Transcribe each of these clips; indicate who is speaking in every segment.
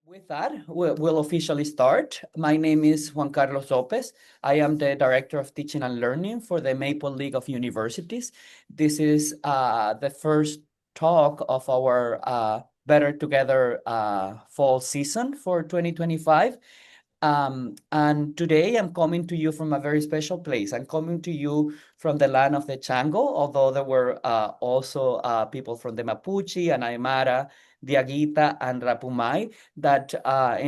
Speaker 1: With that, we'll officially start. My name is Juan Carlos Lopez. I am the Director of Teaching and Learning for the Maple League of Universities. This is the first talk of our Better Together fall season for 2025. And today I'm coming to you from a very special place. I'm coming to you from the land of the Chango, although there were also people from the Mapuche and Aymara, Diaguita, and Rapumai that have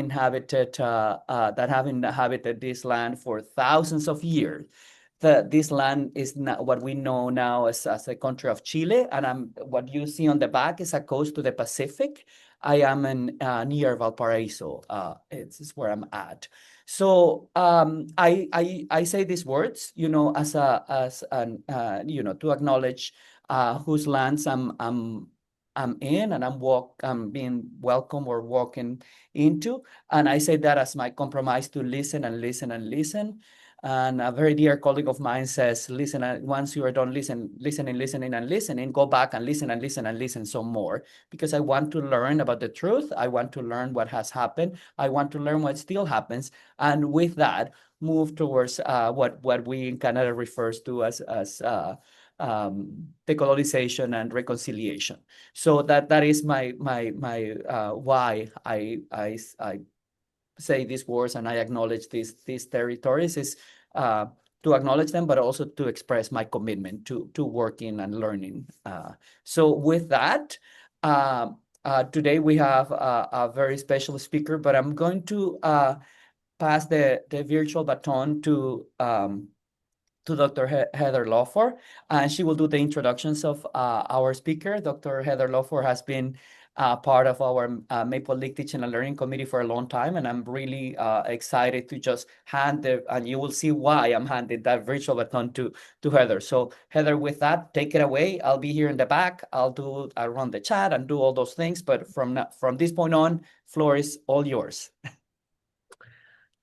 Speaker 1: inhabited this land for thousands of years. This land is not what we know now as a country of Chile, and what you see on the back is a coast to the Pacific. I am in near Valparaiso. It's where I'm at. So I say these words, to acknowledge whose lands I'm in, and I'm being welcome or walking into. And I say that as my compromise to listen and listen and listen. And a very dear colleague of mine says, listen, once you are done listening, go back and listen and listen and listen some more, because I want to learn about the truth. I want to learn what has happened. I want to learn what still happens. And with that, move towards what we in Canada refers to as decolonization and reconciliation. So that is my why I say these words and I acknowledge these territories is to acknowledge them, but also to express my commitment to working and learning. So with that, today we have a very special speaker, but I'm going to pass the virtual baton to Dr. Heather Lawford, and she will do the introductions of our speaker. Dr. Heather Lawford has been part of our Maple League Teaching and Learning Committee for a long time, and I'm really excited to just and you will see why I'm handing that virtual baton to Heather. So Heather, with that, take it away. I'll be here in the back. I'll run the chat and do all those things, but from this point on, floor is all yours.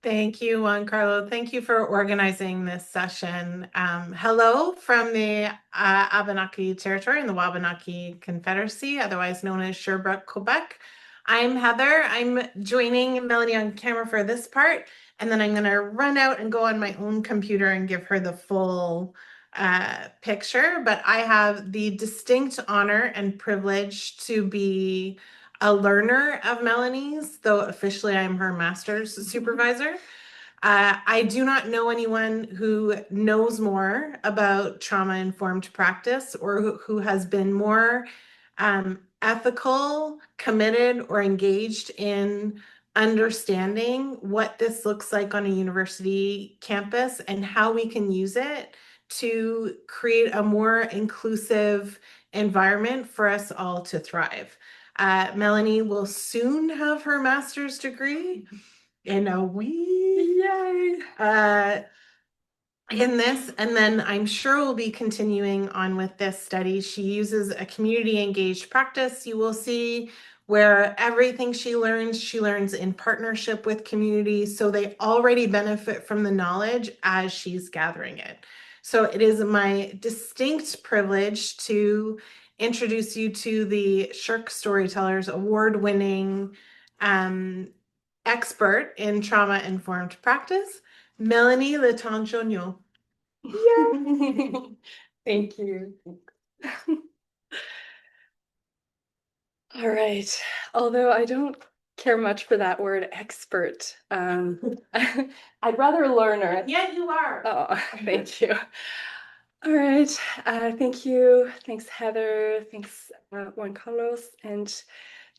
Speaker 2: Thank you, Juan Carlo. Thank you for organizing this session. Hello from the Abenaki territory in the Wabanaki Confederacy, otherwise known as Sherbrooke, Quebec. I'm Heather. I'm joining Mélanie on camera for this part, and then I'm going to run out and go on my own computer and give her the full picture. But I have the distinct honor and privilege to be a learner of Mélanie's, though officially I'm her master's supervisor. I do not know anyone who knows more about trauma-informed practice or who has been more ethical, committed, or engaged in understanding what this looks like on a university campus and how we can use it to create a more inclusive environment for us all to thrive. Mélanie will soon have her master's degree in a week. Yay! In this, and then I'm sure we'll be continuing on with this study. She uses a community engaged practice. You will see where everything she learns in partnership with communities, so they already benefit from the knowledge as she's gathering it. So it is my distinct privilege to introduce you to the Shirk Storytellers award-winning expert in trauma-informed practice, Mélanie Letendre Jauniaux.
Speaker 3: Yeah. Thank you. All right. Although I don't care much for that word expert, I'd rather learner.
Speaker 2: Yeah, you are.
Speaker 3: Oh, thank you. All right. Thank you. Thanks, Heather. Thanks, Juan Carlos, and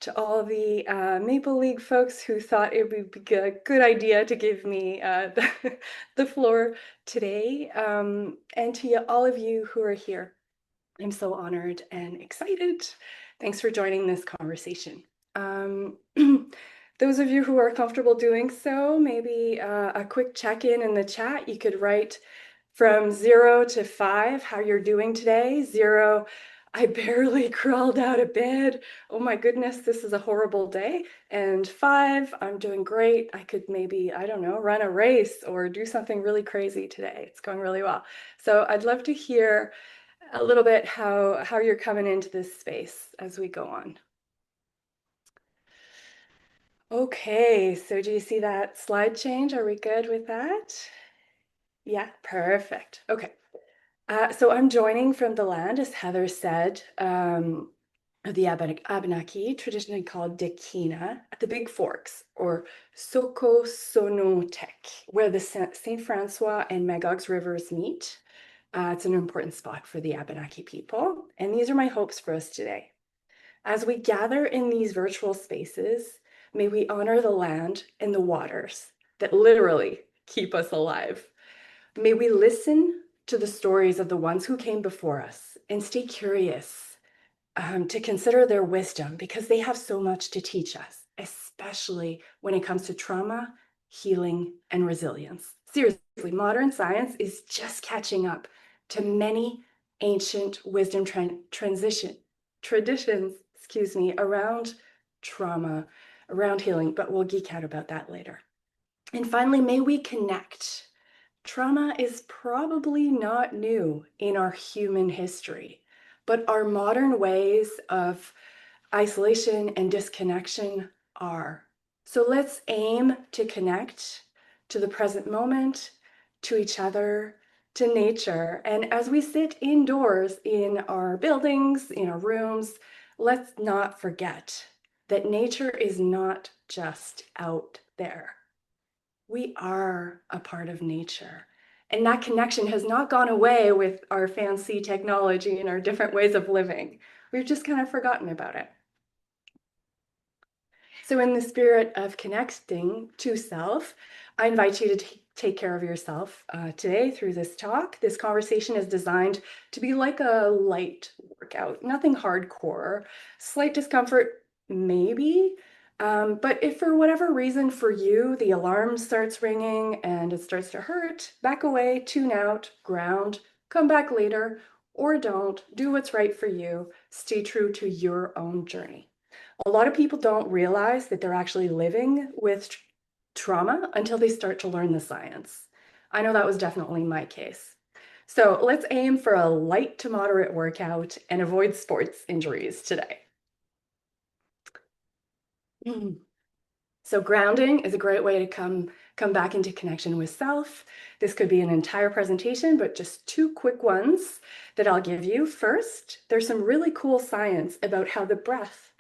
Speaker 3: to all the Maple League folks who thought it would be a good idea to give me the floor today, and to all of you who are here. I'm so honored and excited. Thanks for joining this conversation. Those of you who are comfortable doing so, maybe a quick check-in in the chat. You could write from 0 to 5 how you're doing today. 0, I barely crawled out of bed. Oh my goodness, this is a horrible day. And 5, I'm doing great. I could maybe, I don't know, run a race or do something really crazy today. It's going really well. So I'd love to hear a little bit how you're coming into this space as we go on. Okay, so do you see that slide change? Are we good with that? Yeah, perfect. Okay. So I'm joining from the land, as Heather said, of the Abenaki, traditionally called Dekina, at the Big Forks, or Soko Sonotek, where the St. Francois and Magog's rivers meet. It's an important spot for the Abenaki people, and these are my hopes for us today. As we gather in these virtual spaces, may we honor the land and the waters that literally keep us alive. May we listen to the stories of the ones who came before us and stay curious to consider their wisdom, because they have so much to teach us, especially when it comes to trauma, healing, and resilience. Seriously, modern science is just catching up to many ancient wisdom traditions, around trauma, around healing, but we'll geek out about that later. And finally, may we connect. Trauma is probably not new in our human history, but our modern ways of isolation and disconnection are. So let's aim to connect to the present moment, to each other, to nature. And as we sit indoors in our buildings, in our rooms, let's not forget that nature is not just out there. We are a part of nature. And that connection has not gone away with our fancy technology and our different ways of living. We've just kind of forgotten about it. So in the spirit of connecting to self, I invite you to take care of yourself today through this talk. This conversation is designed to be like a light workout, nothing hardcore, slight discomfort maybe, but if for whatever reason for you, the alarm starts ringing and it starts to hurt, back away, tune out, ground, come back later, or don't, do what's right for you, stay true to your own journey. A lot of people don't realize that they're actually living with trauma until they start to learn the science. I know that was definitely my case. So let's aim for a light to moderate workout and avoid sports injuries today. So grounding is a great way to come back into connection with self. This could be an entire presentation, but just two quick ones that I'll give you. First, there's some really cool science about how the breath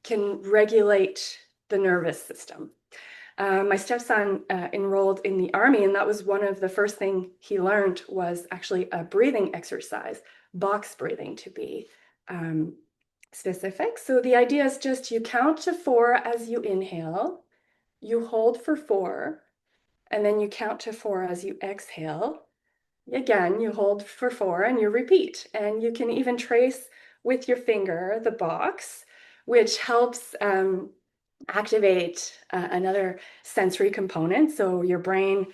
Speaker 3: can regulate the nervous system. My stepson enrolled in the Army, and that was one of the first things he learned was actually a breathing exercise, box breathing to be specific. So the idea is just you count to 4 as you inhale, you hold for 4, and then you count to 4 as you exhale. Again, you hold for 4 and you repeat. And you can even trace with your finger the box, which helps activate another sensory component. So your brain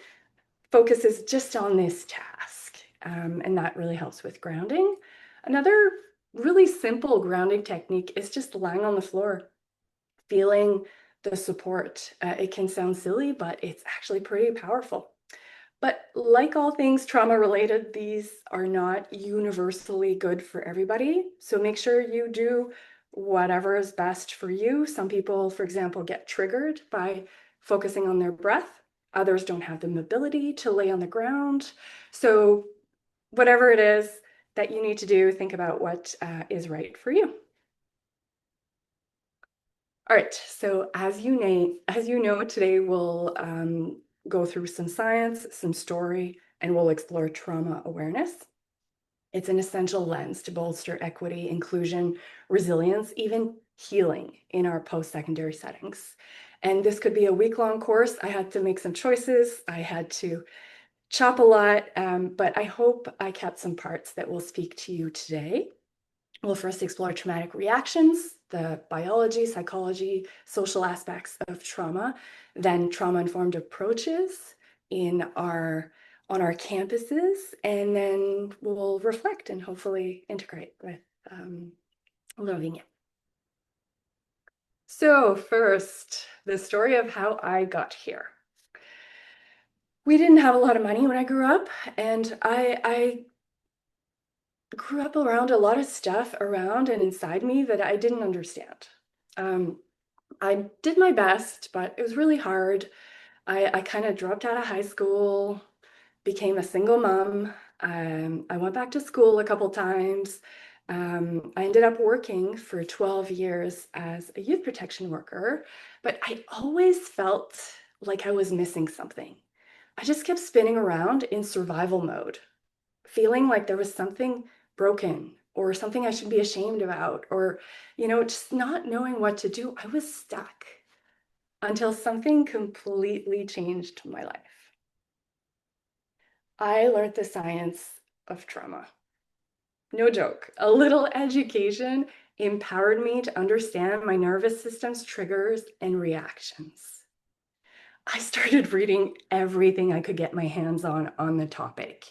Speaker 3: focuses just on this task, and that really helps with grounding. Another really simple grounding technique is just lying on the floor, feeling the support. It can sound silly, but it's actually pretty powerful. But like all things trauma related, these are not universally good for everybody. So make sure you do whatever is best for you. Some people, for example, get triggered by focusing on their breath. Others don't have the mobility to lay on the ground. So whatever it is that you need to do, think about what is right for you. All right, so as you know, today we'll go through some science, some story, and we'll explore trauma awareness. It's an essential lens to bolster equity, inclusion, resilience, even healing in our post-secondary settings. And this could be a week-long course. I had to make some choices. I had to chop a lot, but I hope I kept some parts that will speak to you today. We'll first explore traumatic reactions, the biology, psychology, social aspects of trauma, then trauma-informed approaches on our campuses, and then we'll reflect and hopefully integrate with loving it. So first, the story of how I got here. We didn't have a lot of money when I grew up, and I grew up around a lot of stuff around and inside me that I didn't understand. I did my best, but it was really hard. I kind of dropped out of high school, became a single mom. I went back to school a couple times. I ended up working for 12 years as a youth protection worker, but I always felt like I was missing something. I just kept spinning around in survival mode, feeling like there was something broken or something I should be ashamed about, or, just not knowing what to do. I was stuck until something completely changed my life. I learned the science of trauma. No joke. A little education empowered me to understand my nervous system's triggers and reactions. I started reading everything I could get my hands on the topic.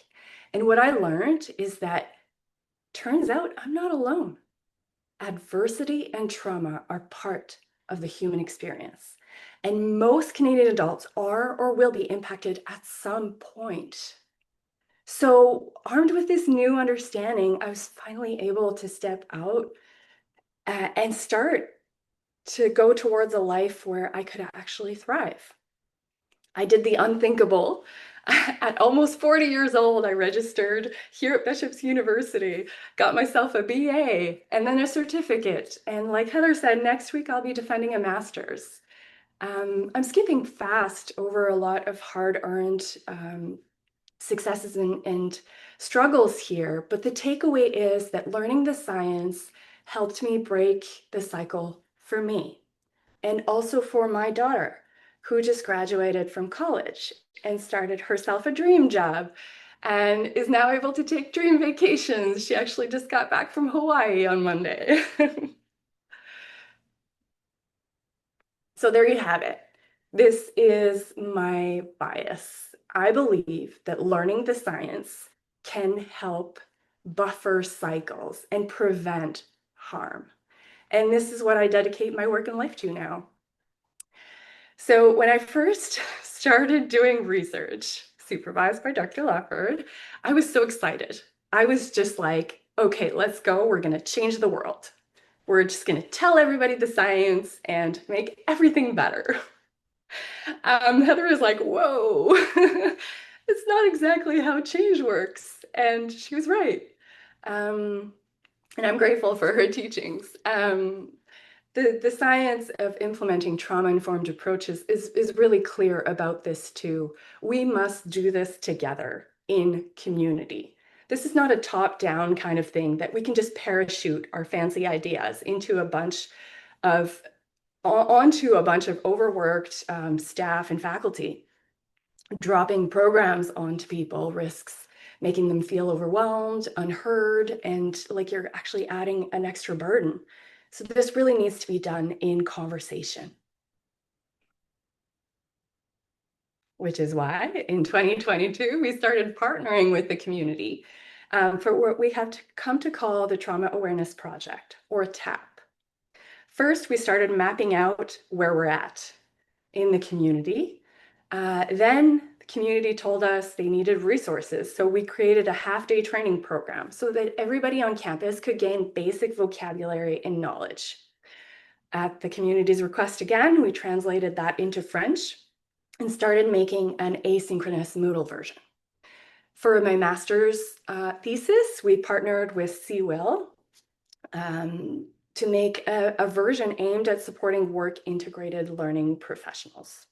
Speaker 3: And what I learned is that turns out I'm not alone. Adversity and trauma are part of the human experience. And most Canadian adults are or will be impacted at some point. So, armed with this new understanding, I was finally able to step out and start to go towards a life where I could actually thrive. I did the unthinkable. At almost 40 years old, I registered here at Bishop's University, got myself a BA and then a certificate. And like Heather said, next week I'll be defending a master's. I'm skipping fast over a lot of hard-earned successes and struggles here, but the takeaway is that learning the science helped me break the cycle for me and also for my daughter, who just graduated from college and started herself a dream job and is now able to take dream vacations. She actually just got back from Hawaii on Monday. So there you have it. This is my bias. I believe that learning the science can help buffer cycles and prevent harm. And this is what I dedicate my work and life to now. So when I first started doing research, supervised by Dr. Leopard, I was so excited. I was just like, okay, let's go. We're going to change the world. We're just going to tell everybody the science and make everything better. Heather was like, whoa, it's not exactly how change works. And she was right. And I'm grateful for her teachings. The science of implementing trauma-informed approaches is really clear about this too. We must do this together in community. This is not a top-down kind of thing that we can just parachute our fancy ideas onto a bunch of overworked staff and faculty. Dropping programs onto people risks making them feel overwhelmed, unheard, and like you're actually adding an extra burden. So this really needs to be done in conversation. Which is why in 2022, we started partnering with the community for what we have come to call the Trauma Awareness Project, or TAP. First, we started mapping out where we're at in the community. Then the community told us they needed resources. So we created a half-day training program so that everybody on campus could gain basic vocabulary and knowledge. At the community's request again, we translated that into French and started making an asynchronous Moodle version. For my master's thesis, we partnered with CWIL to make a version aimed at supporting work-integrated learning professionals.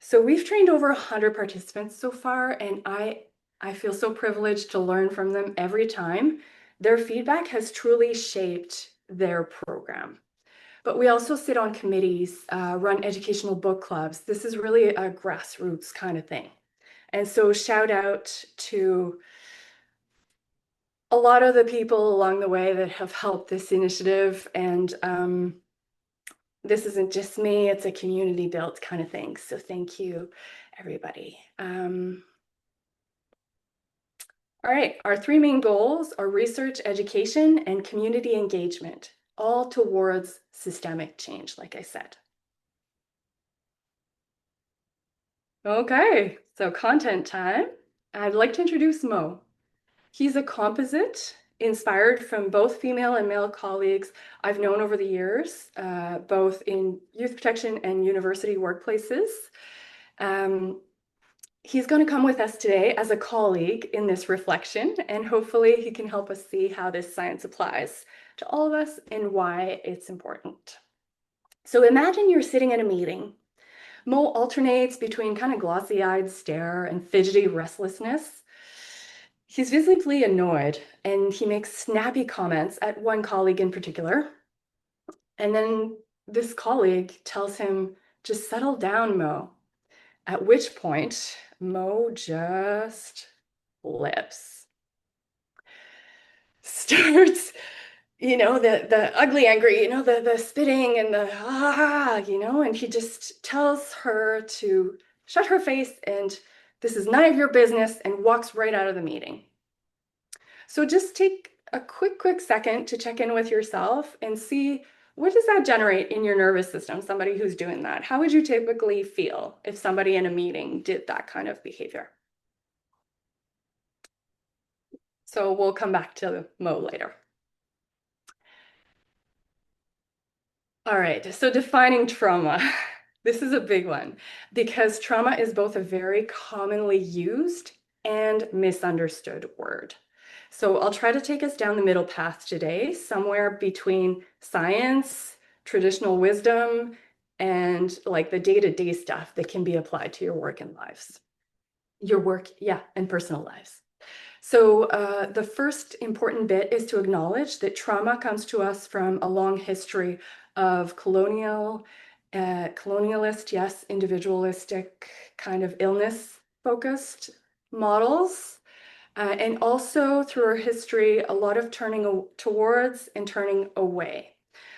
Speaker 3: So we've trained over 100 participants so far, and I feel so privileged to learn from them every time. Their feedback has truly shaped their program. But we also sit on committees, run educational book clubs. This is really a grassroots kind of thing. And so shout out to a lot of the people along the way that have helped this initiative. And this isn't just me, it's a community built kind of thing. So thank you, everybody. All right, our three main goals are research, education, and community engagement, all towards systemic change, like I said. Okay, so content time. I'd like to introduce Mo. He's a composite inspired from both female and male colleagues I've known over the years, both in youth protection and university workplaces. He's going to come with us today as a colleague in this reflection, and hopefully he can help us see how this science applies to all of us and why it's important. So imagine you're sitting in a meeting. Mo alternates between kind of glossy-eyed stare and fidgety restlessness. He's visibly annoyed, and he makes snappy comments at one colleague in particular. And then this colleague tells him, just settle down, Mo. At which point, Mo just flips. Starts, the ugly angry, the spitting and the and he just tells her to shut her face and this is none of your business and walks right out of the meeting. So just take a quick second to check in with yourself and see, what does that generate in your nervous system, somebody who's doing that? How would you typically feel if somebody in a meeting did that kind of behavior? So we'll come back to Mo later. All right, so defining trauma. This is a big one because trauma is both a very commonly used and misunderstood word. So I'll try to take us down the middle path today, somewhere between science, traditional wisdom, and like the day-to-day stuff that can be applied to your work and lives. And personal lives. So the first important bit is to acknowledge that trauma comes to us from a long history of colonialist, individualistic kind of illness-focused models. And also through our history, a lot of turning towards and turning away.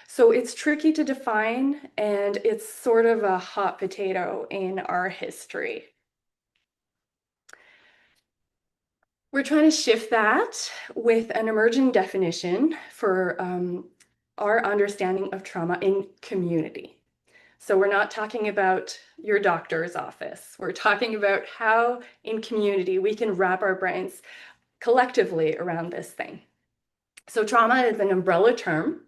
Speaker 3: So it's tricky to define, and it's sort of a hot potato in our history. We're trying to shift that with an emerging definition for our understanding of trauma in community. So we're not talking about your doctor's office. We're talking about how in community we can wrap our brains collectively around this thing. So trauma is an umbrella term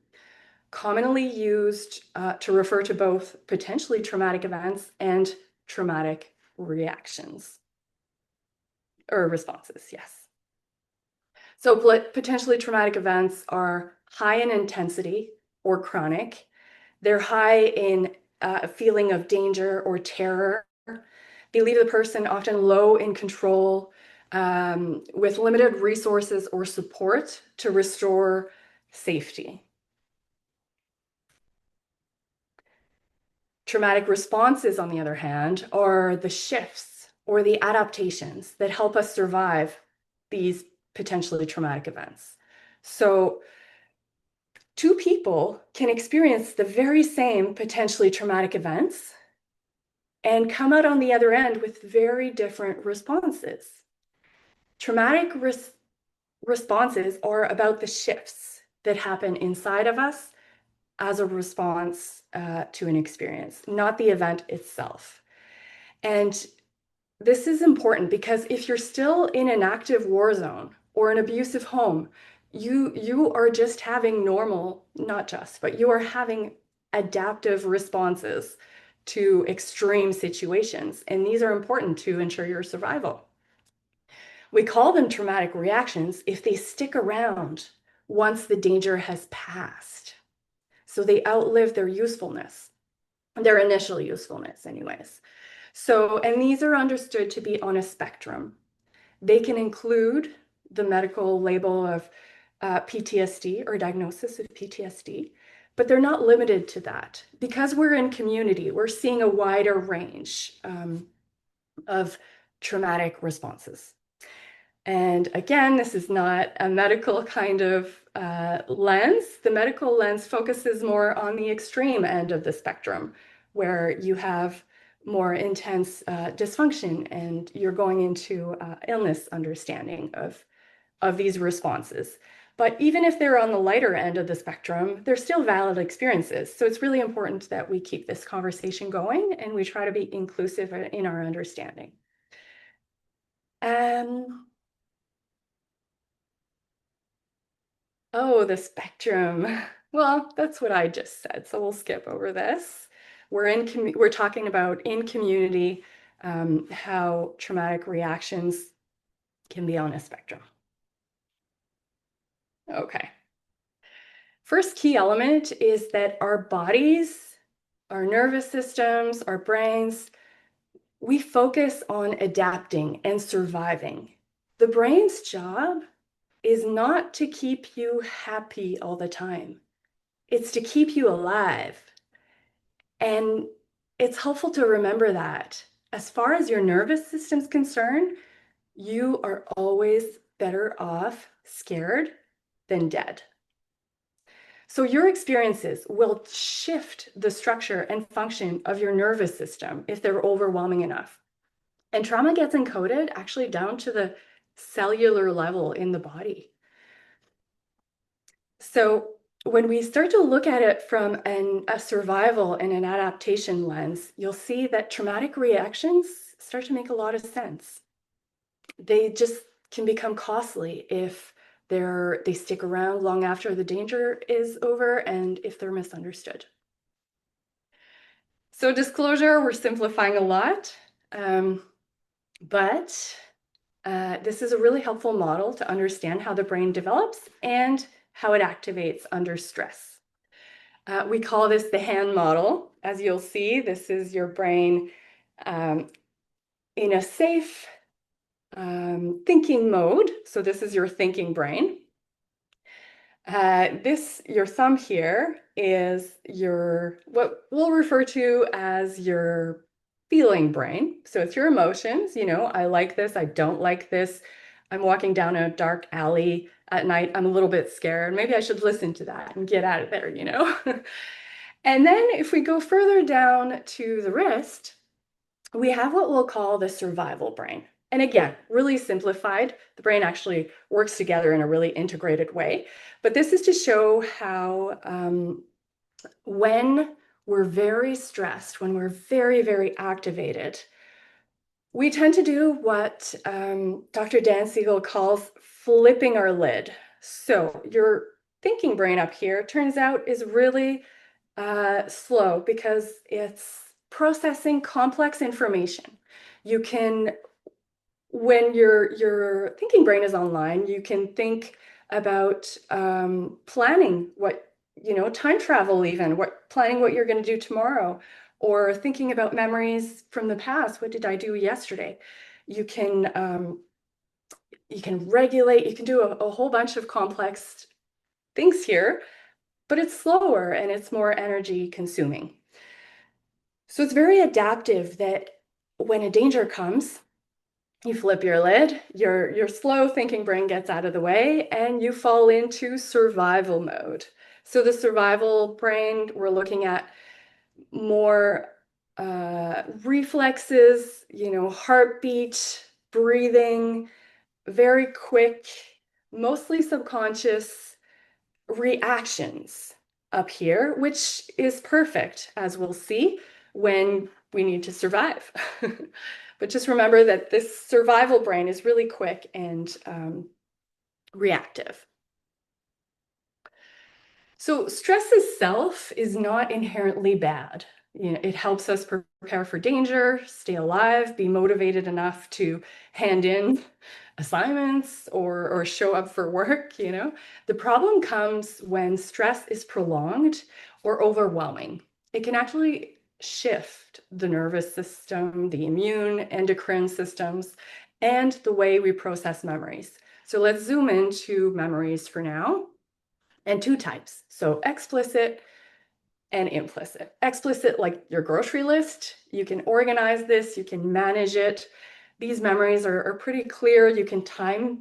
Speaker 3: commonly used to refer to both potentially traumatic events and traumatic reactions or responses, yes. So potentially traumatic events are high in intensity or chronic. They're high in a feeling of danger or terror. They leave the person often low in control, with limited resources or support to restore safety. Traumatic responses, on the other hand, are the shifts or the adaptations that help us survive these potentially traumatic events. So two people can experience the very same potentially traumatic events and come out on the other end with very different responses. Traumatic responses are about the shifts that happen inside of us as a response to an experience, not the event itself. And this is important because if you're still in an active war zone or an abusive home, you are just having you are having adaptive responses to extreme situations. And these are important to ensure your survival. We call them traumatic reactions if they stick around once the danger has passed. So they outlive their usefulness, their initial usefulness anyways. So, and these are understood to be on a spectrum. They can include the medical label of PTSD or diagnosis of PTSD, but they're not limited to that. Because we're in community, we're seeing a wider range of traumatic responses. And again, this is not a medical kind of lens. The medical lens focuses more on the extreme end of the spectrum, where you have more intense dysfunction and you're going into illness understanding of these responses. But even if they're on the lighter end of the spectrum, they're still valid experiences. So it's really important that we keep this conversation going and we try to be inclusive in our understanding. Oh, the spectrum. Well, that's what I just said, so we'll skip over this. We're talking about in community, how traumatic reactions can be on a spectrum. Okay. First key element is that our bodies, our nervous systems, our brains, we focus on adapting and surviving. The brain's job is not to keep you happy all the time. It's to keep you alive. And it's helpful to remember that. As far as your nervous system's concerned, you are always better off scared than dead. So your experiences will shift the structure and function of your nervous system if they're overwhelming enough. And trauma gets encoded actually down to the cellular level in the body. So when we start to look at it from a survival and an adaptation lens, you'll see that traumatic reactions start to make a lot of sense. They just can become costly if they stick around long after the danger is over and if they're misunderstood. So disclosure, we're simplifying a lot, but this is a really helpful model to understand how the brain develops and how it activates under stress. We call this the hand model. As you'll see, this is your brain in a safe thinking mode. So this is your thinking brain. Your thumb here is what we'll refer to as your feeling brain. So it's your emotions, I like this, I don't like this. I'm walking down a dark alley at night, I'm a little bit scared. Maybe I should listen to that and get out of there, And then if we go further down to the wrist, we have what we'll call the survival brain. And again, really simplified, the brain actually works together in a really integrated way. But this is to show how when we're very stressed, when we're very, very activated, we tend to do what Dr. Dan Siegel calls flipping our lid. So your thinking brain up here turns out is really slow because it's processing complex information. You can, when your thinking brain is online, you can think about planning time travel even, planning what you're going to do tomorrow, or thinking about memories from the past. What did I do yesterday? You can regulate, you can do a whole bunch of complex things here, but it's slower and it's more energy consuming. So it's very adaptive that when a danger comes, you flip your lid, your slow thinking brain gets out of the way, and you fall into survival mode. So the survival brain, we're looking at more reflexes, heartbeat, breathing, very quick, mostly subconscious reactions up here, which is perfect, as we'll see, when we need to survive. But just remember that this survival brain is really quick and reactive. So stress itself is not inherently bad. It helps us prepare for danger, stay alive, be motivated enough to hand in assignments or show up for work. The problem comes when stress is prolonged or overwhelming. It can actually shift the nervous system, the immune, endocrine systems, and the way we process memories. So let's zoom into memories for now. And two types, so explicit and implicit. Explicit, like your grocery list, you can organize this, you can manage it. These memories are pretty clear. You can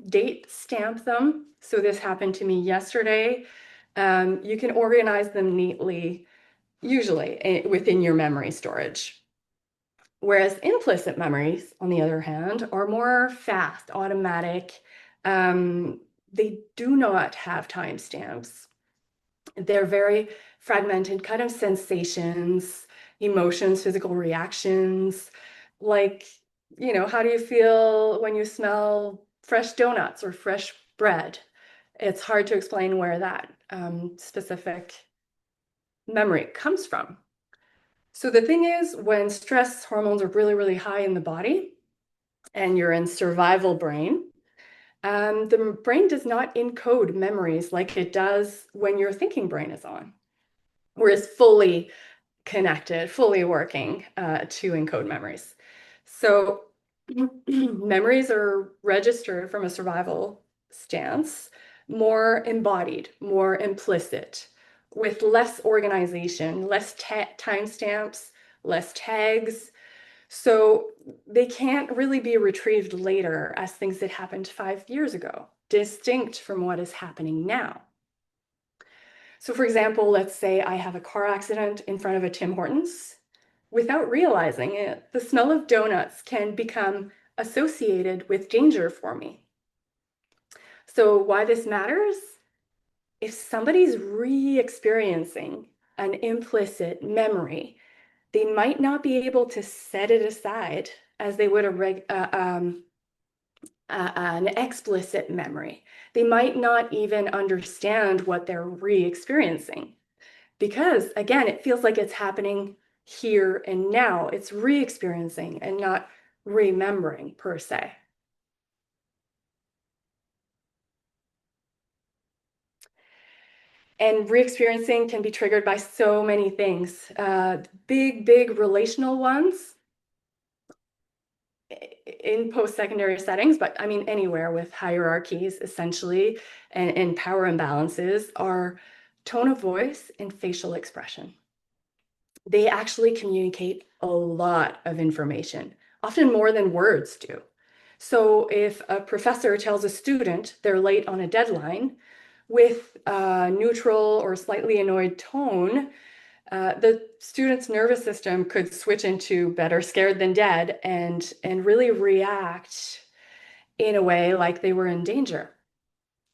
Speaker 3: date stamp them. So this happened to me yesterday. You can organize them neatly, usually within your memory storage. Whereas implicit memories, on the other hand, are more fast, automatic. They do not have timestamps. They're very fragmented, kind of sensations, emotions, physical reactions, like, how do you feel when you smell fresh donuts or fresh bread? it's hard to explain where that specific memory comes from. So the thing is, when stress hormones are really, really high in the body and you're in survival brain, the brain does not encode memories like it does when your thinking brain is on, or is fully connected, fully working to encode memories. So memories are registered from a survival stance, more embodied, more implicit, with less organization, less timestamps, less tags. So they can't really be retrieved later as things that happened 5 years ago, distinct from what is happening now. So for example, let's say I have a car accident in front of a Tim Hortons. Without realizing it, the smell of donuts can become associated with danger for me. So why this matters? If somebody's re-experiencing an implicit memory, they might not be able to set it aside as they would an explicit memory. They might not even understand what they're re-experiencing because, again, it feels like it's happening here and now. It's re-experiencing and not remembering per se. And re-experiencing can be triggered by so many things. Big relational ones in post-secondary settings, but I mean anywhere with hierarchies essentially and power imbalances are tone of voice and facial expression. They actually communicate a lot of information, often more than words do. So if a professor tells a student they're late on a deadline with a neutral or slightly annoyed tone, the student's nervous system could switch into better scared than dead and really react in a way like they were in danger.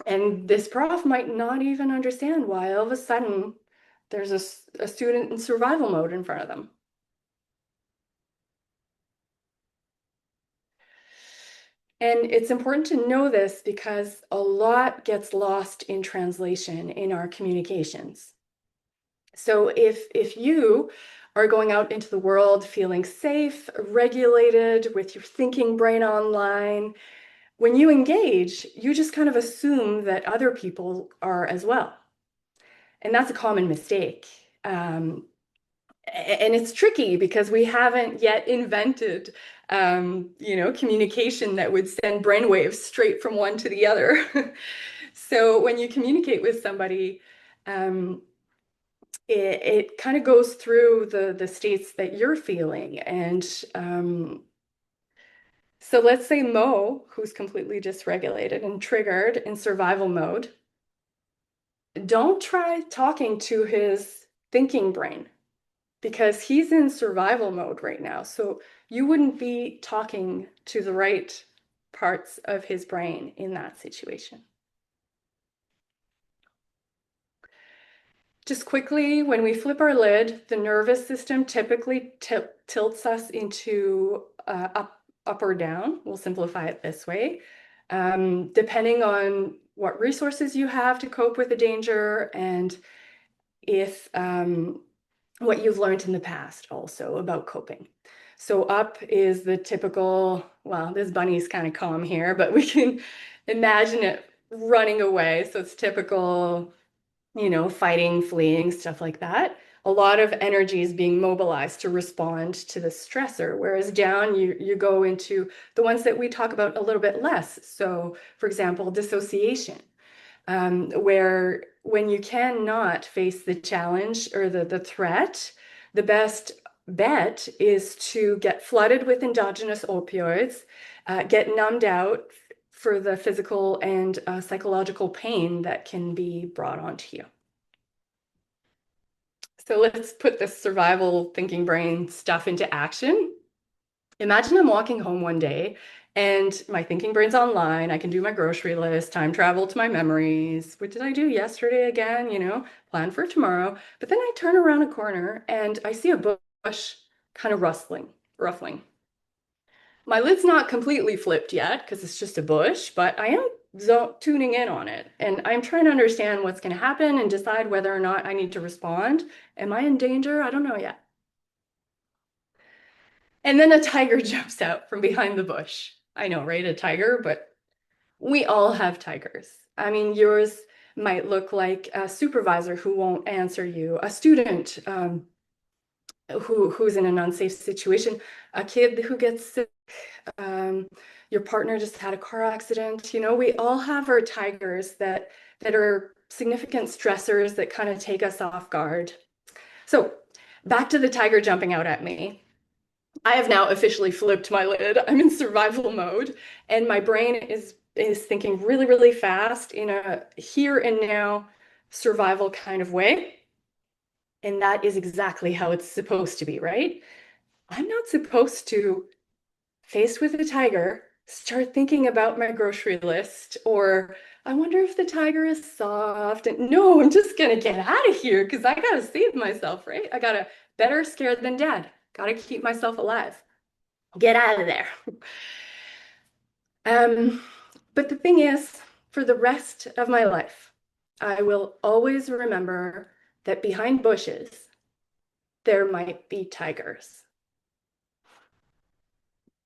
Speaker 3: And this prof might not even understand why all of a sudden there's a student in survival mode in front of them. And it's important to know this because a lot gets lost in translation in our communications. So if you are going out into the world feeling safe, regulated, with your thinking brain online, when you engage, you just kind of assume that other people are as well. And that's a common mistake. And it's tricky because we haven't yet invented, communication that would send brainwaves straight from one to the other. So when you communicate with somebody, it kind of goes through the states that you're feeling. And so let's say Mo, who's completely dysregulated and triggered in survival mode, don't try talking to his thinking brain because he's in survival mode right now. So you wouldn't be talking to the right parts of his brain in that situation. Just quickly, when we flip our lid, the nervous system typically tilts us into up or down. We'll simplify it this way. Depending on what resources you have to cope with the danger and if what you've learned in the past also about coping. So up is the typical, well, this bunny's kind of calm here, but we can imagine it running away. So it's typical, fighting, fleeing, stuff like that. A lot of energy is being mobilized to respond to the stressor, whereas down you go into the ones that we talk about a little bit less. So for example, dissociation, where when you cannot face the challenge or the threat, the best bet is to get flooded with endogenous opioids, get numbed out for the physical and psychological pain that can be brought onto you. So let's put this survival thinking brain stuff into action. Imagine I'm walking home one day and my thinking brain's online. I can do my grocery list, time travel to my memories. What did I do yesterday again? Plan for tomorrow. But then I turn around a corner and I see a bush kind of ruffling. My lid's not completely flipped yet because it's just a bush, but I am tuning in on it. And I'm trying to understand what's going to happen and decide whether or not I need to respond. Am I in danger? I don't know yet. And then a tiger jumps out from behind the bush. I know, right? A tiger, but we all have tigers. I mean, yours might look like a supervisor who won't answer you, a student who's in an unsafe situation, a kid who gets sick, your partner just had a car accident. You know, we all have our tigers that are significant stressors that kind of take us off guard. So back to the tiger jumping out at me. I have now officially flipped my lid. I'm in survival mode, and my brain is thinking really, really fast in a here and now survival kind of way. And that is exactly how it's supposed to be, right? I'm not supposed to, faced with a tiger, start thinking about my grocery list, or I wonder if the tiger is soft. And no, I'm just gonna get out of here because I gotta save myself, right? I gotta better scared than dead. Gotta keep myself alive. Get out of there. But the thing is, for the rest of my life, I will always remember that behind bushes, there might be tigers.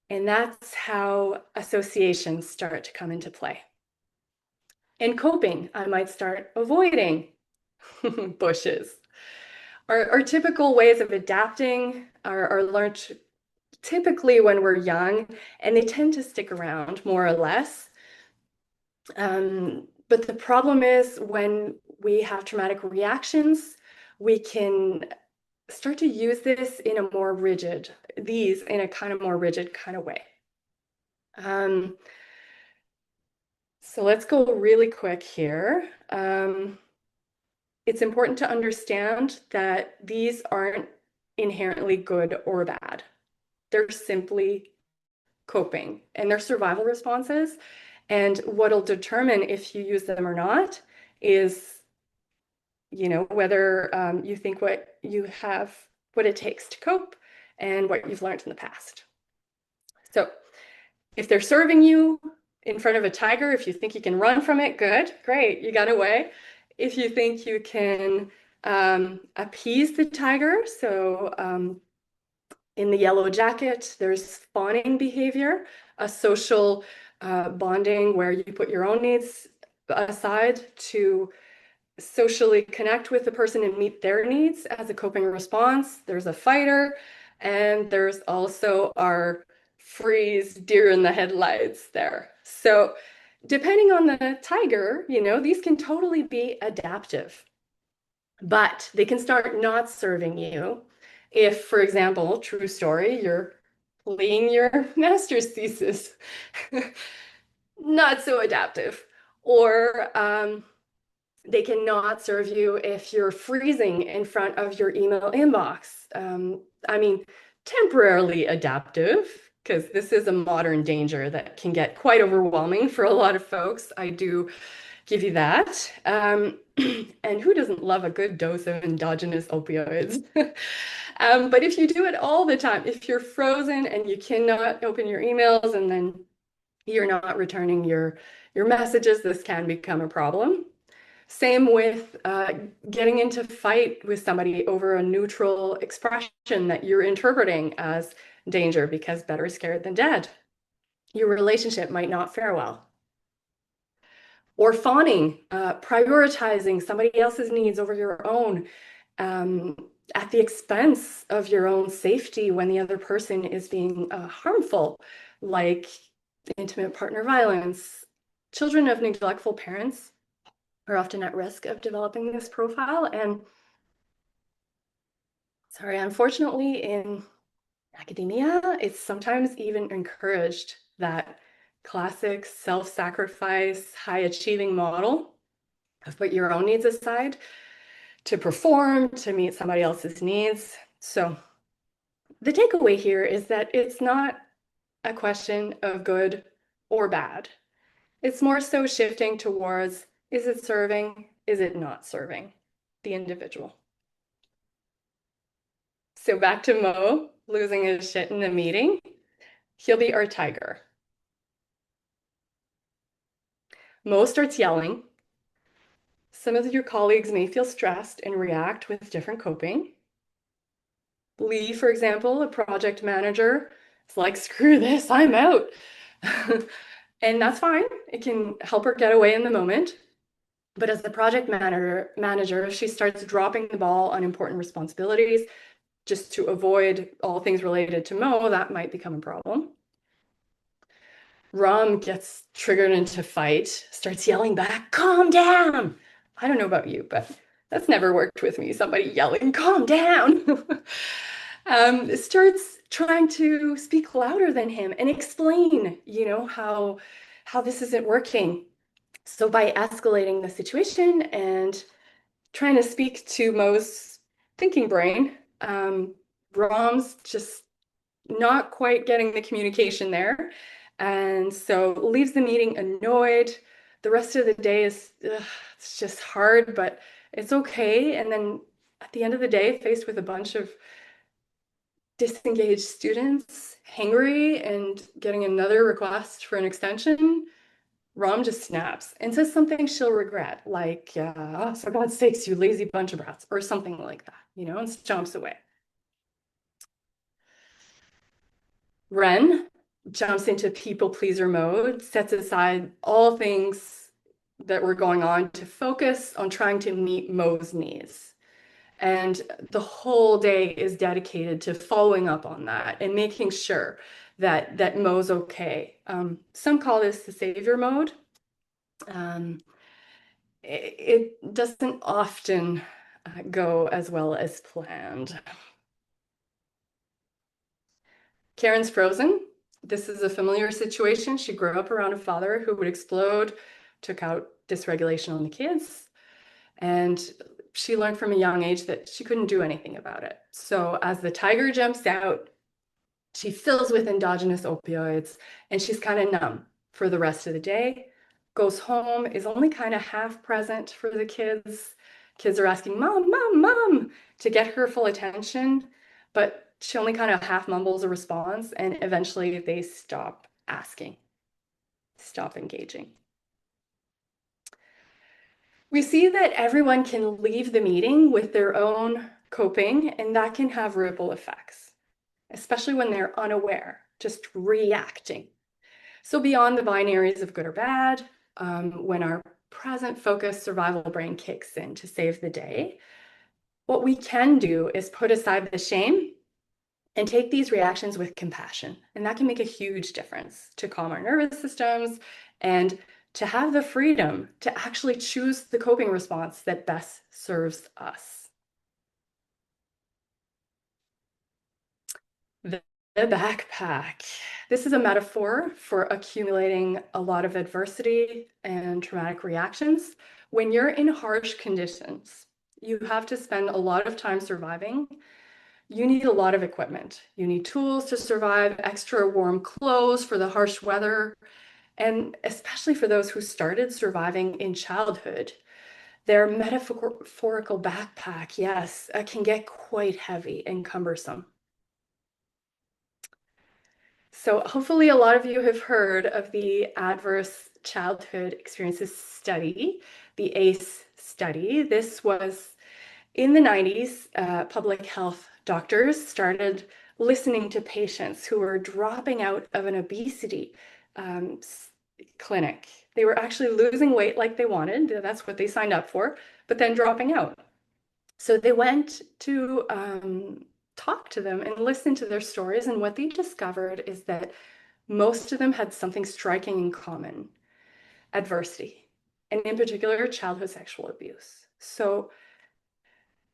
Speaker 3: And that's how associations start to come into play. In coping, I might start avoiding bushes. Our typical ways of adapting are learned typically when we're young, and they tend to stick around more or less. But the problem is when we have traumatic reactions, we can start to use this in a more rigid, in a kind of more rigid kind of way. So let's go really quick here. It's important to understand that these aren't inherently good or bad. They're simply coping and they're survival responses. And what'll determine if you use them or not is, you know, whether you think what it takes to cope and what you've learned in the past. So if they're serving you in front of a tiger, if you think you can run from it, good, great, you got away. If you think you can appease the tiger, so in the yellow jacket, there's fawning behavior, a social bonding where you put your own needs aside to socially connect with the person and meet their needs as a coping response. There's a fighter, and there's also our freeze, deer in the headlights there. So depending on the tiger, you know, these can totally be adaptive, but they can start not serving you if, for example, true story, you're fleeing your master's thesis. Not so adaptive. Or they cannot serve you if you're freezing in front of your email inbox. I mean, temporarily adaptive, because this is a modern danger that can get quite overwhelming for a lot of folks. I do give you that. And who doesn't love a good dose of endogenous opioids? But if you do it all the time, if you're frozen and you cannot open your emails and then you're not returning your messages, this can become a problem. Same with getting into fight with somebody over a neutral expression that you're interpreting as danger because better scared than dead. Your relationship might not fare well. Or fawning, prioritizing somebody else's needs over your own at the expense of your own safety when the other person is being harmful, like intimate partner violence. Children of neglectful parents are often at risk of developing this profile. And unfortunately, in academia, it's sometimes even encouraged, that classic self-sacrifice, high-achieving model of put your own needs aside to perform, to meet somebody else's needs. So the takeaway here is that it's not a question of good or bad. It's more so shifting towards, is it serving? Is it not serving the individual? So back to Mo losing his shit in the meeting. He'll be our tiger. Mo starts yelling. Some of your colleagues may feel stressed and react with different coping. Lee, for example, a project manager, is like, screw this, I'm out. And that's fine. It can help her get away in the moment. But as the project manager, she starts dropping the ball on important responsibilities just to avoid all things related to Mo. That might become a problem. Ram gets triggered into fight, starts yelling back, calm down. I don't know about you, but that's never worked with me. Somebody yelling, calm down. Starts trying to speak louder than him and explain, how this isn't working. So by escalating the situation and trying to speak to Mo's thinking brain, Ram's just not quite getting the communication there. And so leaves the meeting annoyed. The rest of the day it's just hard, but it's okay. And then at the end of the day, faced with a bunch of disengaged students, hangry, and getting another request for an extension, Ram just snaps and says something she'll regret, like, oh, for God's sakes, you lazy bunch of brats, or something like that, and stomps away. Ren jumps into people pleaser mode, sets aside all things that were going on to focus on trying to meet Mo's needs. And the whole day is dedicated to following up on that and making sure that Mo's okay. Some call this the savior mode. It doesn't often go as well as planned. Karen's frozen. This is a familiar situation. She grew up around a father who would explode, took out dysregulation on the kids, and she learned from a young age that she couldn't do anything about it. So as the tiger jumps out, she fills with endogenous opioids, and she's kind of numb for the rest of the day. Goes home, is only kind of half present for the kids. Kids are asking, Mom, Mom, Mom, to get her full attention, but she only kind of half mumbles a response, and eventually they stop asking, stop engaging. We see that everyone can leave the meeting with their own coping, and that can have ripple effects, especially when they're unaware, just reacting. So beyond the binaries of good or bad, when our present focus survival brain kicks in to save the day, what we can do is put aside the shame and take these reactions with compassion. And that can make a huge difference to calm our nervous systems and to have the freedom to actually choose the coping response that best serves us. The backpack. This is a metaphor for accumulating a lot of adversity and traumatic reactions. When you're in harsh conditions, you have to spend a lot of time surviving. You need a lot of equipment. You need tools to survive, extra warm clothes for the harsh weather, and especially for those who started surviving in childhood. Their metaphorical backpack, yes, can get quite heavy and cumbersome. So hopefully a lot of you have heard of the Adverse Childhood Experiences Study, the ACE study. This was in the 90s, public health doctors started listening to patients who were dropping out of an obesity clinic. They were actually losing weight like they wanted. That's what they signed up for, but then dropping out. So they went to talk to them and listen to their stories. And what they discovered is that most of them had something striking in common: adversity, and in particular, childhood sexual abuse. So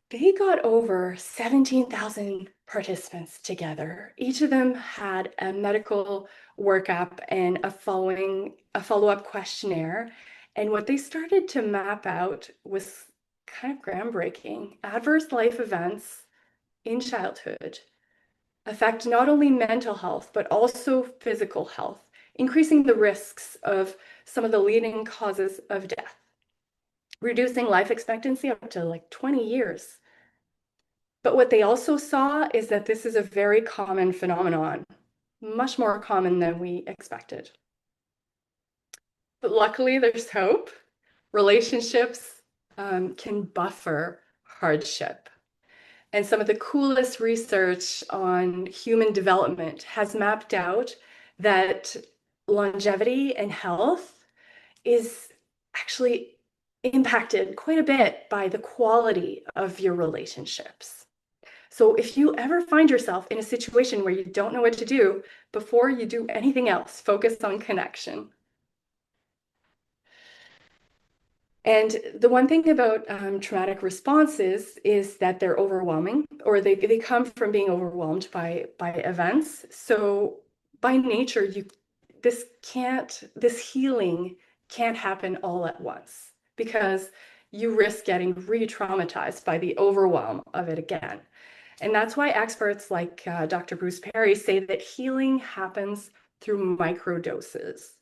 Speaker 3: they got over 17,000 participants together. Each of them had a medical workup and a follow-up questionnaire. And what they started to map out was kind of groundbreaking. Adverse life events in childhood affect not only mental health, but also physical health, increasing the risks of some of the leading causes of death, reducing life expectancy up to like 20 years. But what they also saw is that this is a very common phenomenon, much more common than we expected. But luckily, there's hope. Relationships can buffer hardship. And some of the coolest research on human development has mapped out that longevity and health is actually impacted quite a bit by the quality of your relationships. So if you ever find yourself in a situation where you don't know what to do, before you do anything else, focus on connection. And the one thing about traumatic responses is that they're overwhelming, or they come from being overwhelmed by events. So by nature, this healing can't happen all at once, because you risk getting re-traumatized by the overwhelm of it again. And that's why experts like Dr. Bruce Perry say that healing happens through microdoses,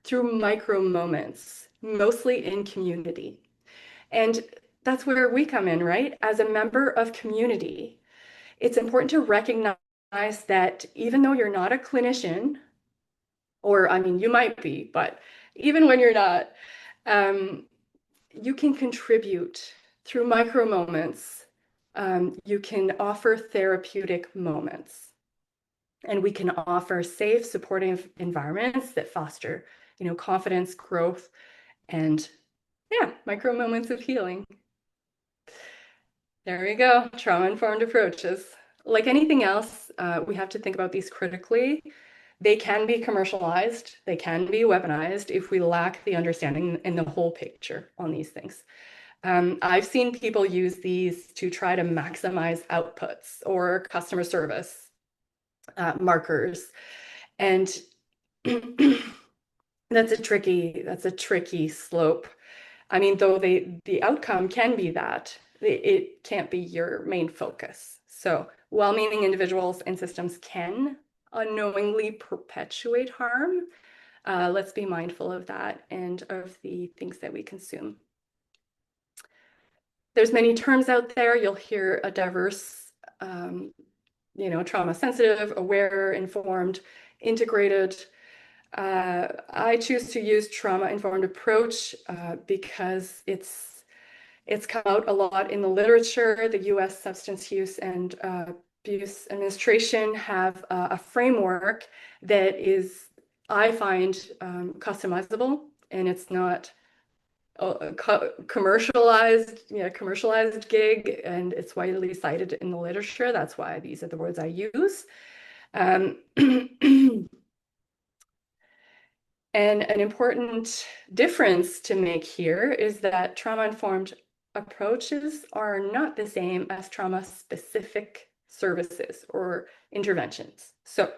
Speaker 3: through micro moments, mostly in community. And that's where we come in, right? As a member of community, it's important to recognize that even though you're not a clinician, or I mean, you might be, but even when you're not, you can contribute through micro moments. You can offer therapeutic moments, and we can offer safe, supportive environments that foster, confidence, growth, and micro moments of healing. There we go, trauma-informed approaches. Like anything else, we have to think about these critically. They can be commercialized, they can be weaponized if we lack the understanding and the whole picture on these things. I've seen people use these to try to maximize outputs or customer service markers. And that's a tricky slope. I mean, though the outcome can be that, it can't be your main focus. So well-meaning individuals and systems can unknowingly perpetuate harm. Let's be mindful of that and of the things that we consume. There's many terms out there. You'll hear a diverse, trauma sensitive, aware, informed, integrated. I choose to use trauma-informed approach because it's come out a lot in the literature. The U.S. Substance Use and Abuse Administration have a framework that is, I find, customizable, and it's not a commercialized gig, and it's widely cited in the literature. That's why these are the words I use. And an important difference to make here is that trauma-informed approaches are not the same as trauma-specific services or interventions. So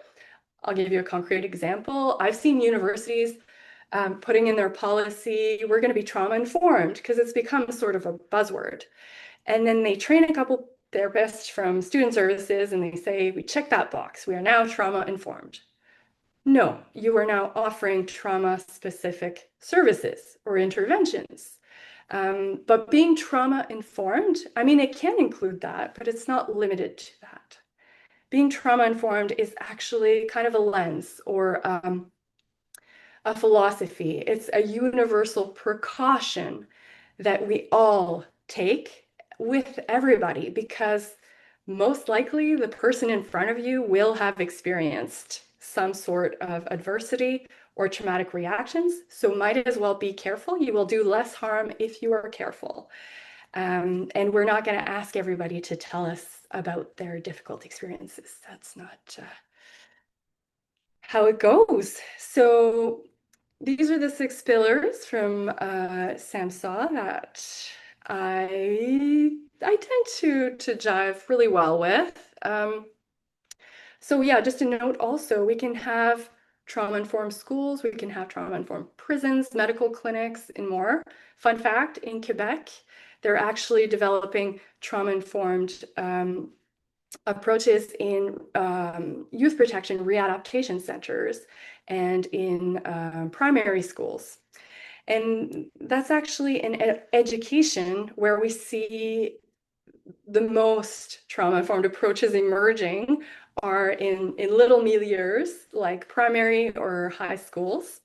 Speaker 3: I'll give you a concrete example. I've seen universities putting in their policy, we're going to be trauma-informed, because it's become sort of a buzzword. And then they train a couple therapists from student services and they say, we check that box, we are now trauma-informed. No, you are now offering trauma-specific services or interventions. But being trauma-informed, I mean, it can include that, but it's not limited to that. Being trauma-informed is actually kind of a lens or a philosophy. It's a universal precaution that we all take with everybody, because most likely the person in front of you will have experienced some sort of adversity or traumatic reactions. So might as well be careful. You will do less harm if you are careful. And we're not going to ask everybody to tell us about their difficult experiences. That's not how it goes. So these are the 6 pillars from SAMHSA that I tend to jive really well with. So yeah, just a note also, we can have trauma-informed schools, we can have trauma-informed prisons, medical clinics, and more. Fun fact, in Quebec, they're actually developing trauma-informed approaches in youth protection readaptation centers and in primary schools. And that's actually an education where we see the most trauma-informed approaches emerging are in little milieus like primary or high schools.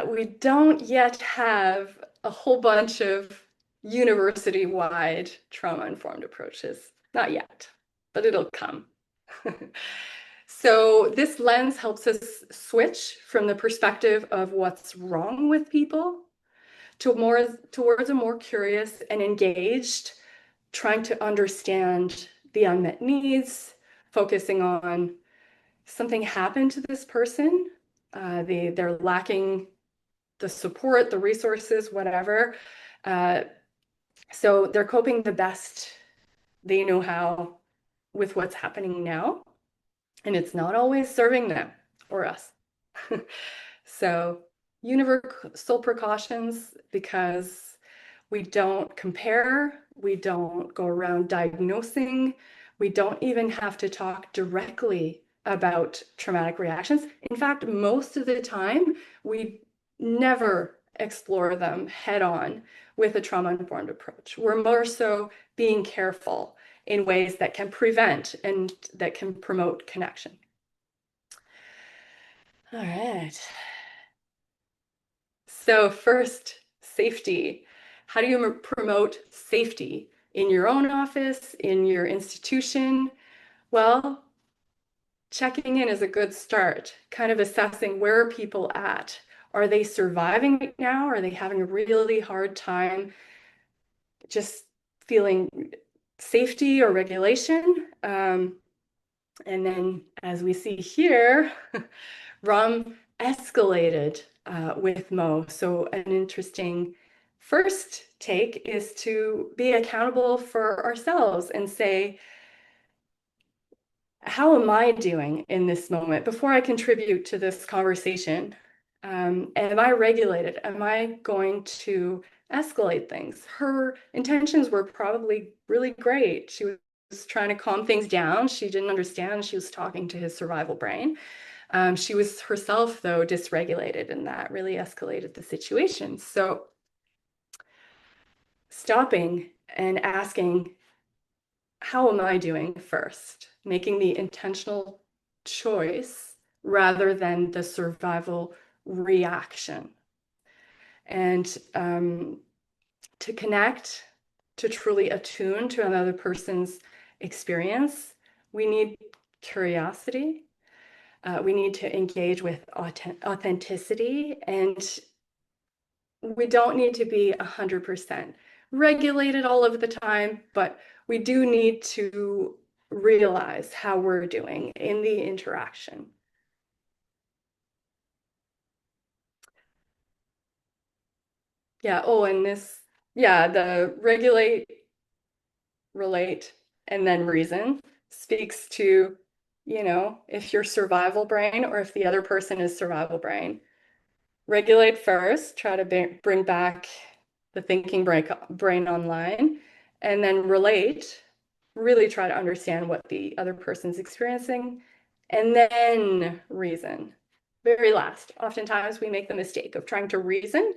Speaker 3: We don't yet have a whole bunch of university-wide trauma-informed approaches. Not yet, but it'll come. So this lens helps us switch from the perspective of what's wrong with people towards a more curious and engaged, trying to understand the unmet needs, focusing on something happened to this person. They're lacking the support, the resources, whatever. So they're coping the best they know how with what's happening now. And it's not always serving them or us. So universal precautions, because we don't compare, we don't go around diagnosing, we don't even have to talk directly about traumatic reactions. In fact, most of the time, we never explore them head on with a trauma-informed approach. We're more so being careful in ways that can prevent and that can promote connection. All right. So first, safety. How do you promote safety in your own office, in your institution? Well, checking in is a good start, kind of assessing where are people at. Are they surviving right now? Are they having a really hard time just feeling safety or regulation? And then, as we see here, Rum escalated with Mo. So an interesting first take is to be accountable for ourselves and say, how am I doing in this moment before I contribute to this conversation? Am I regulated? Am I going to escalate things? Her intentions were probably really great. She was trying to calm things down. She didn't understand. She was talking to his survival brain. She was herself, though, dysregulated, and that really escalated the situation. So stopping and asking, how am I doing first? Making the intentional choice rather than the survival reaction. And to connect, to truly attune to another person's experience, we need curiosity. We need to engage with authenticity, and we don't need to be 100% regulated all of the time, but we do need to realize how we're doing in the interaction. Yeah, oh, and this, yeah, the regulate, relate, and then reason speaks to, you know, if you're survival brain or if the other person is survival brain. Regulate first, try to bring back the thinking brain online, and then relate, really try to understand what the other person's experiencing, and then reason. Very last, oftentimes we make the mistake of trying to reason,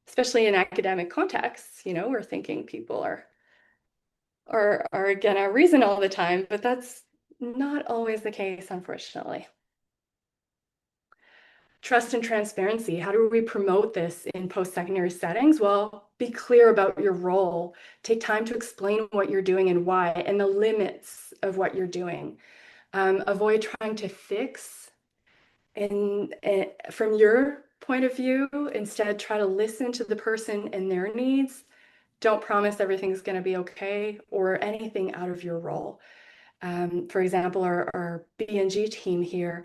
Speaker 3: especially in academic contexts. You know, we're thinking people are gonna reason all the time, but that's not always the case, unfortunately. Trust and transparency. How do we promote this in post-secondary settings? Well, be clear about your role. Take time to explain what you're doing and why, and the limits of what you're doing. Avoid trying to fix. And from your point of view, instead, try to listen to the person and their needs. Don't promise everything's going to be okay or anything out of your role. For example, our B&G team here,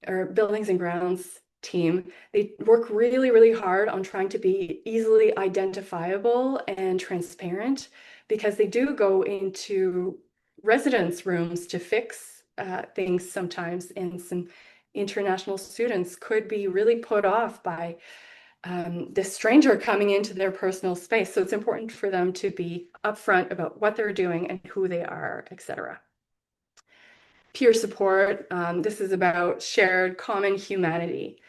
Speaker 3: our buildings and grounds team, they work really, really hard on trying to be easily identifiable and transparent, because they do go into residence rooms to fix things sometimes, and some international students could be really put off by this stranger coming into their personal space. So it's important for them to be upfront about what they're doing and who they are, etc. Peer support. This is about shared common humanity.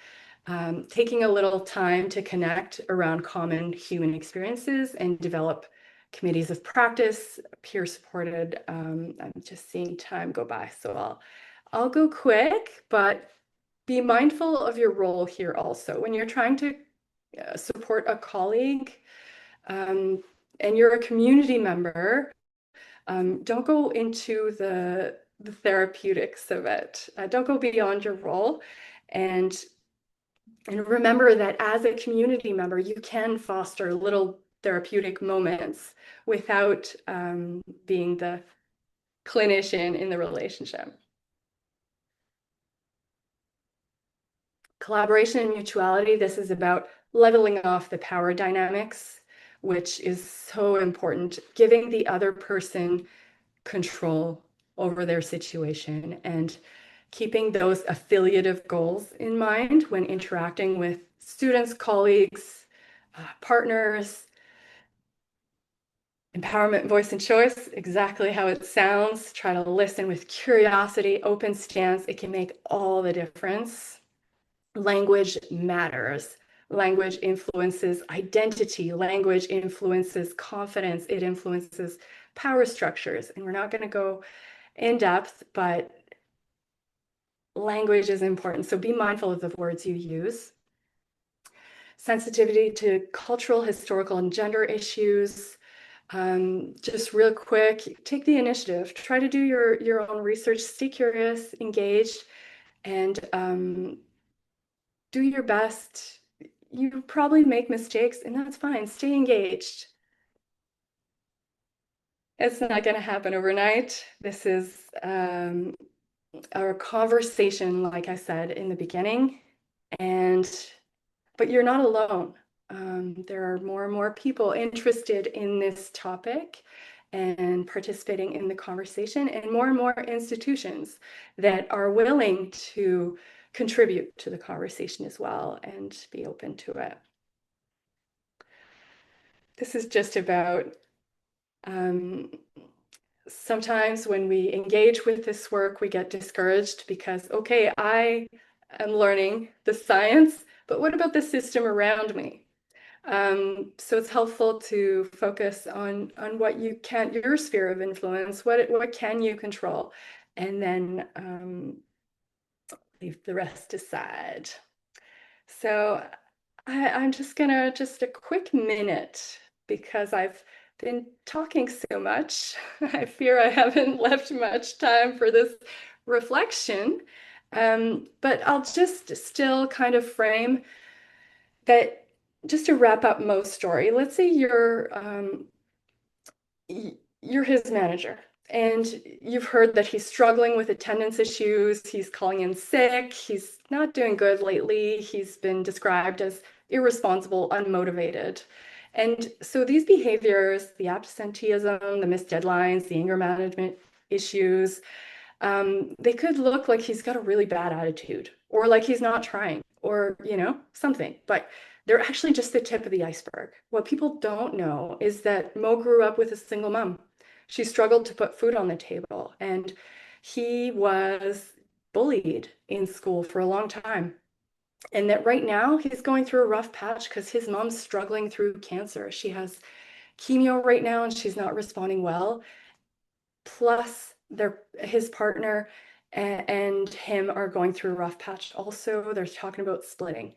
Speaker 3: Taking a little time to connect around common human experiences and develop committees of practice, peer supported. I'm just seeing time go by, so I'll go quick, but be mindful of your role here also. When you're trying to support a colleague, and you're a community member, don't go into the therapeutics of it. Don't go beyond your role. And remember that as a community member, you can foster little therapeutic moments without being the clinician in the relationship. Collaboration and mutuality, this is about leveling off the power dynamics, which is so important, giving the other person control over their situation and keeping those affiliative goals in mind when interacting with students, colleagues, partners. Empowerment, voice, and choice, exactly how it sounds. Try to listen with curiosity, open stance. It can make all the difference. Language matters. Language influences identity. Language influences confidence. It influences power structures. And we're not going to go in depth, but language is important. So be mindful of the words you use. Sensitivity to cultural, historical, and gender issues. Just real quick, take the initiative. Try to do your own research. Stay curious, engaged, and do your best. You probably make mistakes, and that's fine. Stay engaged. It's not going to happen overnight. This is our conversation, like I said in the beginning, but you're not alone. There are more and more people interested in this topic and participating in the conversation, and more institutions that are willing to contribute to the conversation as well and be open to it. This is just about sometimes when we engage with this work, we get discouraged because, okay, I am learning the science, but what about the system around me? So it's helpful to focus on what you can, your sphere of influence, what can you control, and then leave the rest aside. So I'm just gonna, just a quick minute, because I've been talking so much. I fear I haven't left much time for this reflection, but I'll just still kind of frame that. Just to wrap up Mo's story, let's say you're his manager and you've heard that he's struggling with attendance issues, he's calling in sick, he's not doing good lately, he's been described as irresponsible, unmotivated. And so these behaviors, the absenteeism, the missed deadlines, the anger management issues, they could look like he's got a really bad attitude, or like he's not trying, or, something, but they're actually just the tip of the iceberg. What people don't know is that Mo grew up with a single mom. She struggled to put food on the table, and he was bullied in school for a long time. And that right now he's going through a rough patch because his mom's struggling through cancer. She has chemo right now and she's not responding well. Plus, his partner and him are going through a rough patch also. They're talking about splitting.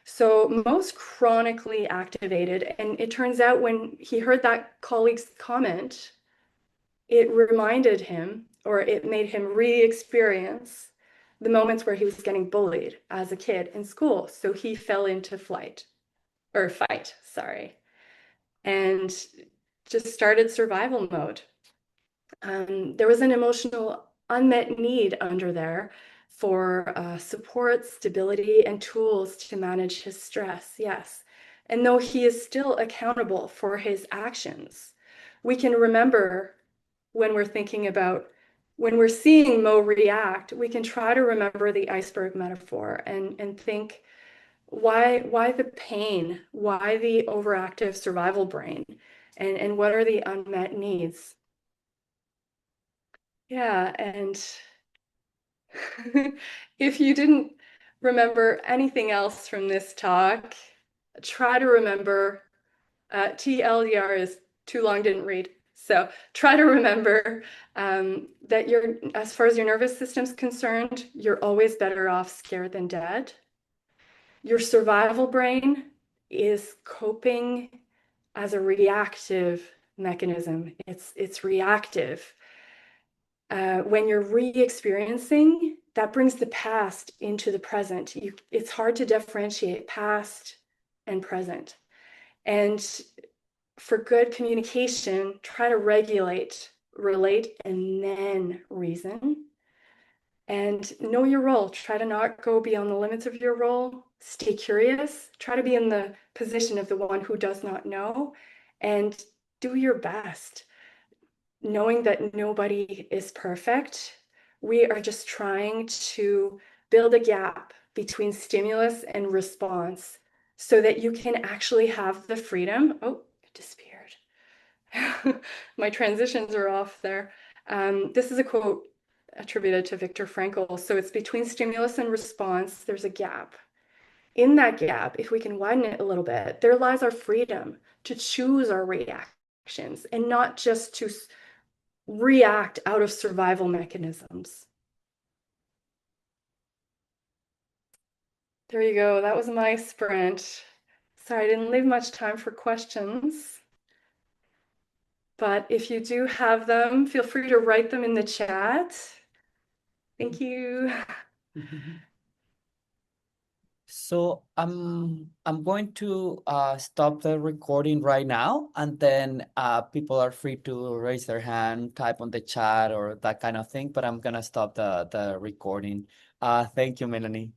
Speaker 3: So most chronically activated, and it turns out when he heard that colleague's comment, it reminded him, or it made him re-experience the moments where he was getting bullied as a kid in school. So he fell into fight, and just started survival mode. There was an emotional unmet need under there for support, stability, and tools to manage his stress, yes. And though he is still accountable for his actions, we can remember when we're thinking about, when we're seeing Mo react, we can try to remember the iceberg metaphor and think, why the pain? Why the overactive survival brain? And what are the unmet needs? Yeah, and if you didn't remember anything else from this talk, try to remember TLDR is too long, didn't read. So try to remember that as far as your nervous system's concerned, you're always better off scared than dead. Your survival brain is coping as a reactive mechanism. It's reactive. When you're re-experiencing, that brings the past into the present. It's hard to differentiate past and present. And for good communication, try to regulate, relate, and then reason. And know your role. Try to not go beyond the limits of your role. Stay curious. Try to be in the position of the one who does not know, and do your best, knowing that nobody is perfect. We are just trying to build a gap between stimulus and response so that you can actually have the freedom. Oh, it disappeared. My transitions are off there. This is a quote attributed to Viktor Frankl. So it's between stimulus and response, there's a gap. In that gap, if we can widen it a little bit, there lies our freedom to choose our reactions and not just to react out of survival mechanisms. There you go. That was my sprint. Sorry, I didn't leave much time for questions. But if you do have them, feel free to write them in the chat. Thank you.
Speaker 1: So I'm going to stop the recording right now, and then people are free to raise their hand, type on the chat or that kind of thing, but I'm gonna stop the recording. Thank you, Mélanie.